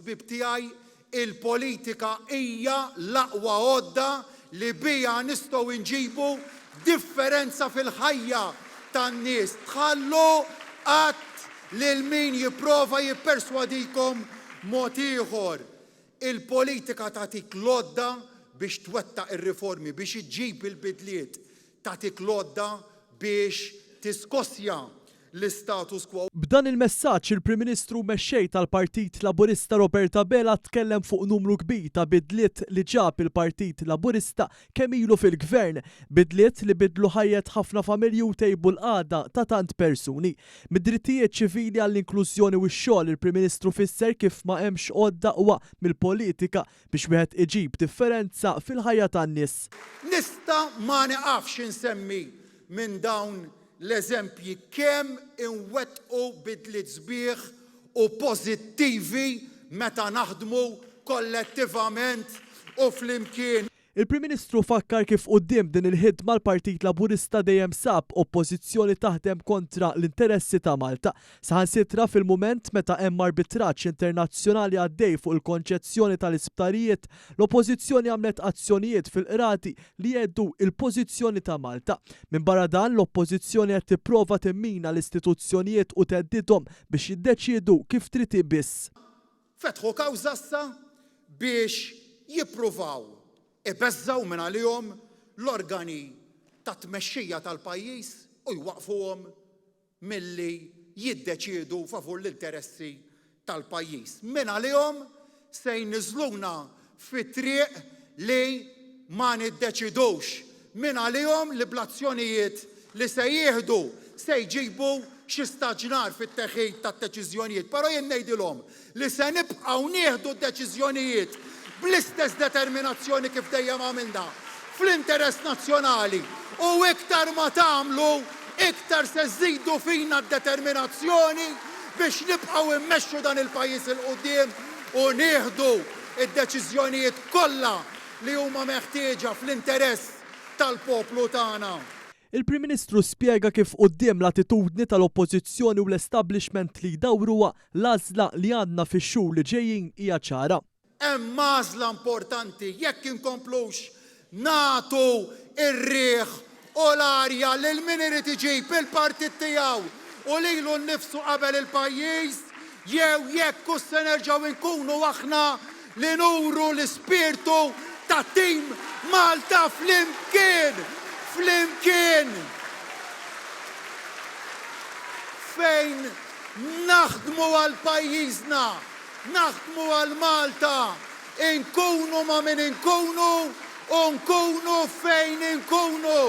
ħbib tiegħi, il-politika hija l-aqwa għodda li biha nistgħu nġibu differenza fil-ħajja tan-nies. Tħallu qatt lil min jipprova jipperswadikom mod ieħor. Il-politika tagħtik lodda biex twettaq ir-riformi, biex iġġib il-bidliet, tagħtik lodda biex tiskossja l-status quo. B'dan il-messaġġ il-Prim Ministru mexxej tal-Partit Laburista Roberta Bela tkellem fuq numru kbir ta' bidliet li ġab il-Partit Laburista kemm ilu fil-Gvern, bidliet li bidlu ħajjet ħafna familji u tejbu l-qagħda ta' tant persuni. Mid-drittijiet ċivili għall-inklużjoni u x-xogħol il-Prim Ministru fisser kif ma hemmx għodda qwa mill-politika biex wieħed iġib differenza fil-ħajja tan-nies. Nista' ma niqafx insemmi minn dawn l-eżempji kemm inwettqu bidliet sbieħ u pożittivi meta naħdmu kollettivament u flimkien. Il-Prim Ministru fakkar kif quddiem din il-ħidma l-Partit Laburista dejjem sab oppożizzjoni taħdem kontra l-interessi ta' Malta. Saħansitra fil-mument meta hemm arbitraġġ internazzjonali għaddej fuq il-konċezzjoni tal-isptarijiet, l-oppożizzjoni għamlet azzjonijiet fil-qrati li jeddu il-pożizzjoni ta' Malta. Minn barra dan l-oppożizzjoni qed tipprova timmina l-istituzzjonijiet u teddidhom biex jiddeċiedu kif trid ibiss. Fetħu kawża issa biex jippruvaw ibeżżaw minn għalihom l-organi ta' tmexxija tal-pajjiż u jwaqfuhom milli jiddeċiedu favur l-interessi tal-pajjiż. Minn għalihom se jniżluna fit-triq li ma niddeċidux. Minn għalihom li bl-azzjonijiet li se jieħdu se jġibu xi staġnar fit-teħid tat-deċiżjonijiet. Però jien ngħidilhom li se nibqgħu nieħdu d-deċiżjonijiet bl-istess determinazzjoni kif dejjem għamilna fl-interess nazzjonali u iktar ma tagħmlu, iktar se żidu fina d-determinazzjoni biex nibqgħu immexxu dan il-pajjiż il quddiem u nieħdu id-deċiżjonijiet kollha li huma meħtieġa fl-interess tal-poplu tagħna. Il-Prim Ministru spjega kif quddiem l-attitudni tal-oppożizzjoni u l-establishment li jdawruha l-għażla li għandna fix-xhur li ġejjin hija ċara. Hemm għażla importanti jekk inkomplux nagħtu ir-riħ u l-arja lil min irid iġib il-partit tiegħu u lilu nnifsu qabel il-pajjiż jew jekk hu se nerġgħu nkunu aħna li nuru l-ispirtu ta' tim Malta flimkien fejn naħdmu għal pajjiżna, naħdmu għal Malta, inkunu ma' min inkunu u nkunu fejn inkunu.